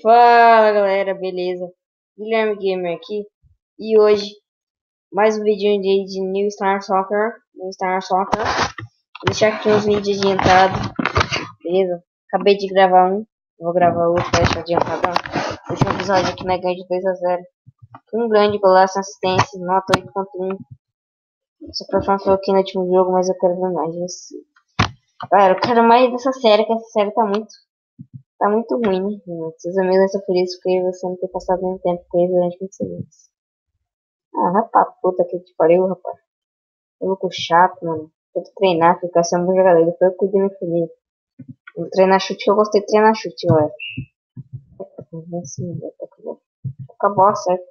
Fala galera, beleza? Guilherme Gamer aqui e hoje mais um vídeo de New Star Soccer. Vou deixar aqui uns vídeos adiantados, beleza? Acabei de gravar um, vou gravar outro para deixar adiantado. O último episódio aqui na ganha de 2-0. Um grande golaço, assistência, nota 8.1. Essa próxima foi aqui no último jogo, mas eu quero ver mais desse. Galera, eu quero mais dessa série, que essa série tá muito ruim, né? Seus amigos são felizes porque você não ter passado muito tempo com eles durante muitos anos. Ah, vai pra puta que te pariu, rapaz. Eu louco chato, mano. Tento treinar, ficar sendo um bom jogador. Depois eu cuido da minha família. Vou treinar chute, que eu gostei de treinar chute, galera. Acabou, certo?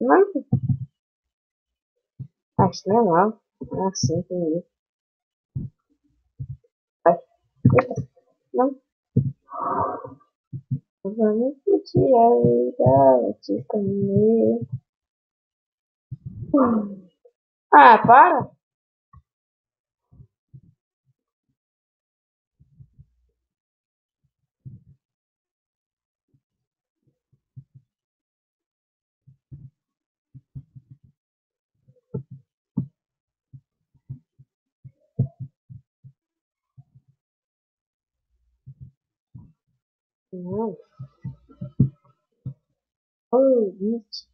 Não, acho que não é mal. Ah, sim, entendi. Vai. Não. Vamos curtir a vida, vou te comer. Ah, para! Não. Oh, bitch.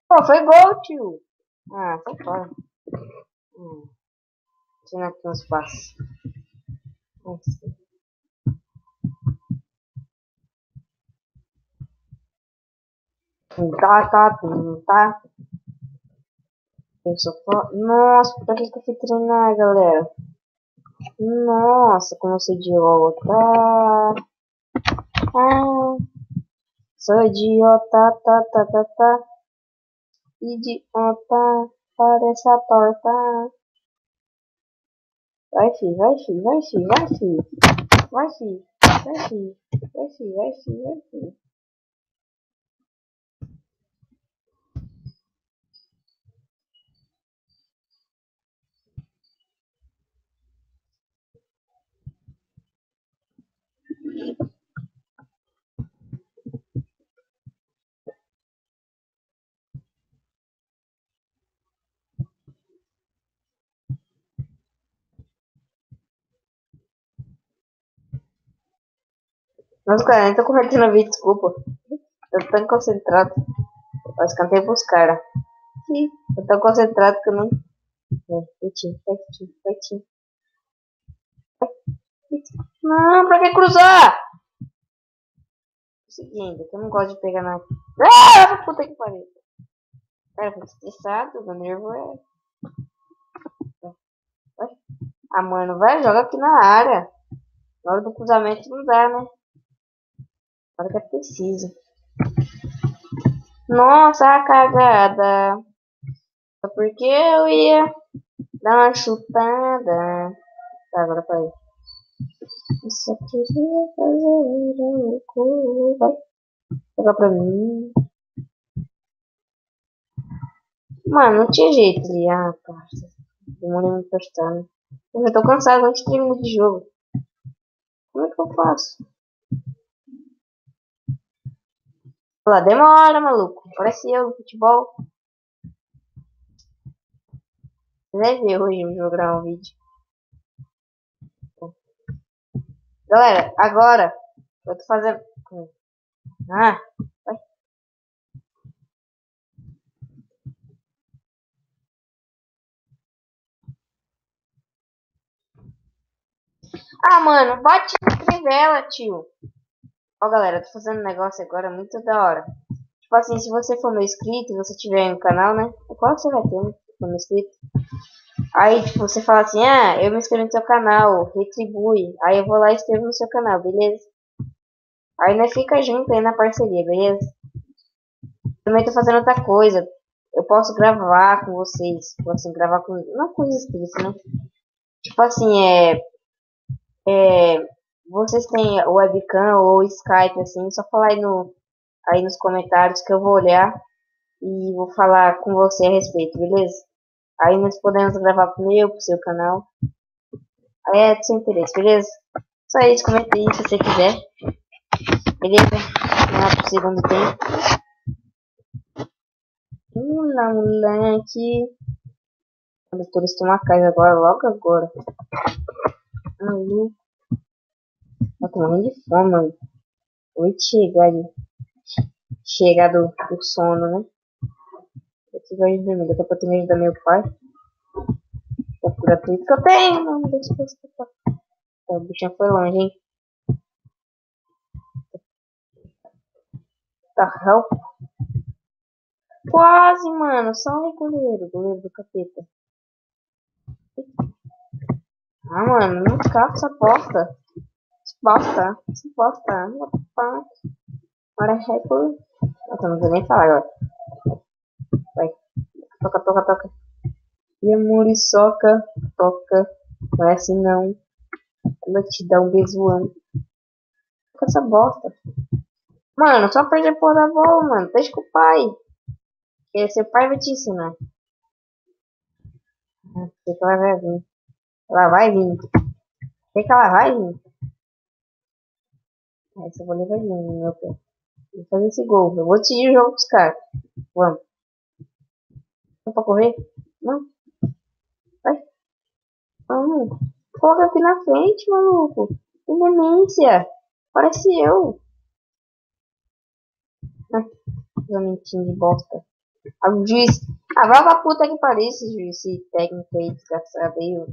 Pô, foi gol, tio. Ah, sai fora. Tinha aqui uns passos. Tá. Eu sou fã. Nossa, pra que eu fui treinar, galera? Nossa, como eu sou idiota. Ah, sou idiota, tá. Idiota, parece a torta. Vai, fi. Vai, fi. Vai, fi. Nossa, cara, nem tô convertendo a vídeo, desculpa. Eu tô tão concentrado. Mas cantei pros caras. Eu tô concentrado que eu não. Vai. Não, pra que cruzar? Seguinte, que eu não gosto de pegar na. Ah, puta que pariu. Cara, fico estressado, meu nervo é. Ah, mano, vai, joga aqui na área. Na hora do cruzamento não dá, né? Na hora que é preciso. Nossa, a cagada. Só porque eu ia dar uma chutada. Tá, agora parei. Eu só queria fazer o cu. Vai, joga pra mim. Mano, não tinha jeito ali. Ah, parça. Demorei muito pra estar, né? Eu já tô cansado antes de terminar de jogo. Como é que eu faço? Lá demora, maluco. Parece eu no futebol. Você deve ver hoje eu vou gravar um vídeo. Galera, agora eu tô fazendo. Ah, vai. Ah, mano, bate na trivela, tio. Ó, galera, eu tô fazendo um negócio agora muito da hora. Tipo assim, se você for meu inscrito e você tiver no canal, né? Qual você vai ter, né? Se for meu inscrito. Aí, tipo, você fala assim, ah, eu me inscrevi no seu canal, retribui. Aí eu vou lá e escrevo no seu canal, beleza? Aí nós fica junto aí na parceria, beleza? Também tô fazendo outra coisa. Eu posso gravar com vocês. Tipo assim, gravar com. Não com os inscritos, né? Tipo assim, vocês têm webcam ou Skype, assim, só falar aí nos comentários que eu vou olhar e vou falar com você a respeito, beleza? Aí nós podemos gravar pro meu, pro seu canal. Aí é do seu interesse, beleza? Só isso, comenta aí se você quiser. Beleza? Vamos lá pro segundo tempo. Lá, moleque. Quando os turistas estão na casa agora, logo agora. Maluco. Eu tô morrendo de fome, mano. Vou chegar do sono, né? Aqui vai dormir. Daqui a pouco eu tenho que ajudar meu pai. É gratuito que eu tenho, mano. Deixa eu escutar. O bichinho foi longe, hein? Tá, help. Quase, mano. Só um goleiro. Goleiro do capeta. Ah, mano. Não escapa essa bosta. Se bosta. Para recorde. Nossa, não vou nem falar agora. Vai. Toca. E a muriçoca. Toca. Não é assim não. Ela te dá um beijão. Toca essa bosta. Mano, só perder a porra da bola, mano. Deixa com o pai. Porque seu pai vai te ensinar. Sei que ela vai vir. Ela vai vir. Sei que ela vai vir. Essa bola vai vir, meu pé. Vou fazer esse gol. Eu vou decidir o jogo pros caras. Vamos. Não pra correr? Não. Vai. Vamos. Coloca aqui na frente, maluco. Tem demência. Parece eu. Mentinho de bosta. Ah, o juiz. Ah, vai pra puta que pariu esse juiz, esse técnico aí, desgraçado aí.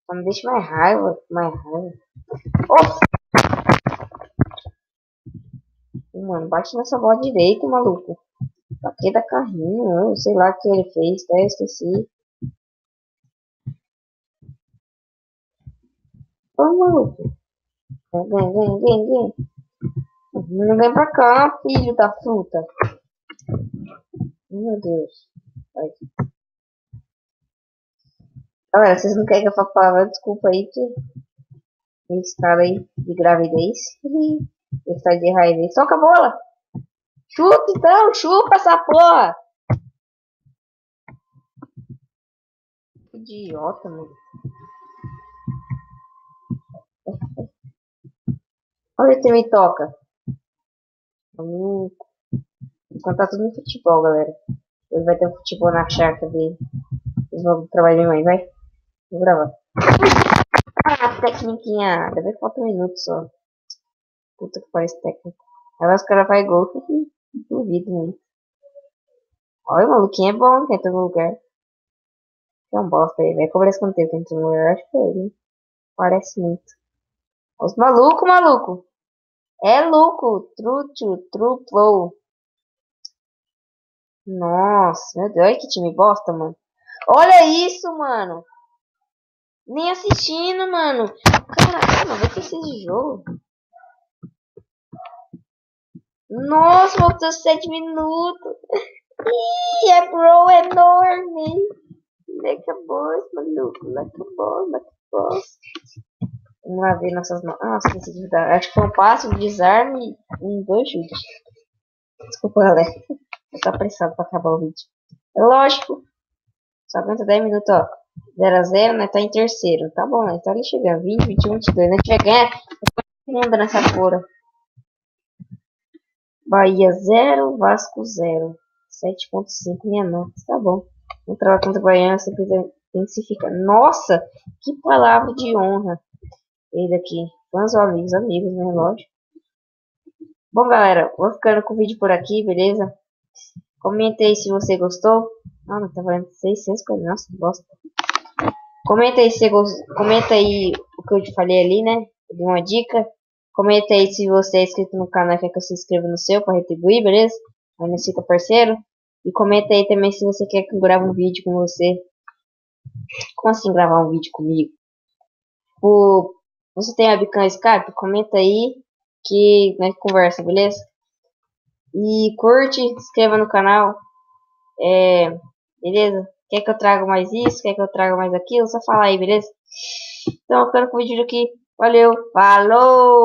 Só me deixa mais raiva. Oh! Mano, bate nessa bola direito, maluco. Pra que da carrinho? Eu sei lá o que ele fez, até eu esqueci. Ô, maluco. Vem. Não vem pra cá, filho da fruta. Meu Deus. Vai. Galera, vocês não querem que eu fale palavra? Desculpa aí que esse cara aí de gravidez. Esse cara de raiva aí. Soca a bola! Chuta então! Chupa essa porra! Que idiota, mano. Olha que me toca. Enquanto tá tudo no futebol, galera. Ele vai ter um futebol na chácara dele. Eles vão trabalhar mais, vai? Vou gravar. Ah, técniquinha. Ainda bem que falta um minuto só. Puta que parece técnico. Aí os caras fazem gol. Duvido muito. Olha, o maluquinho é bom que entra no lugar. É um bosta aí, velho. Cobra esse conteúdo que entra no lugar. Acho que é ele. Parece muito. Os maluco. É louco. True flow. Nossa, meu Deus. Olha que time bosta, mano. Olha isso, mano. Nem assistindo, mano. Caralho, vai ter esse jogo. Nossa, voltou 7 minutos. Ih, é bro enorme. Leca boss, maluco. Leca boss. Vamos lá ver nossas mãos. Ah, esqueci de dar. Acho que foi um passe, um desarme e 2 chutes. Desculpa, galera. Eu tô apressado pra acabar o vídeo. É lógico. Só aguenta 10 minutos, ó. 0-0, né? Tá em terceiro. Tá bom, né? Tá ali chegando. 20, 21, 22. Né? A gente vai ganhar. Anda nessa porra. Bahia 0, Vasco 0. 7.5, minha nota. Tá bom. Vamos trabalhar contra o Bahia. Sempre intensifica. Nossa, que palavra de honra. Ele aqui. Fãs ou amigos, né? Lógico. Bom, galera, vou ficando com o vídeo por aqui, beleza? Comenta aí se você gostou. Ah, não tá valendo 600 coisas. Nossa, bosta. Comenta aí se você gostou. Comenta aí o que eu te falei ali, né? Dei uma dica. Comenta aí se você é inscrito no canal e quer que eu se inscreva no seu para retribuir, beleza? Aí nós fica parceiro. E comenta aí também se você quer que eu grave um vídeo com você. Como assim gravar um vídeo comigo? Você tem webcam Skype? Comenta aí que nós conversa, beleza? E curte, se inscreva no canal. Beleza? Quer que eu traga mais isso? Quer que eu traga mais aquilo? Só fala aí, beleza? Então, ficando com o vídeo aqui. Valeu, falou!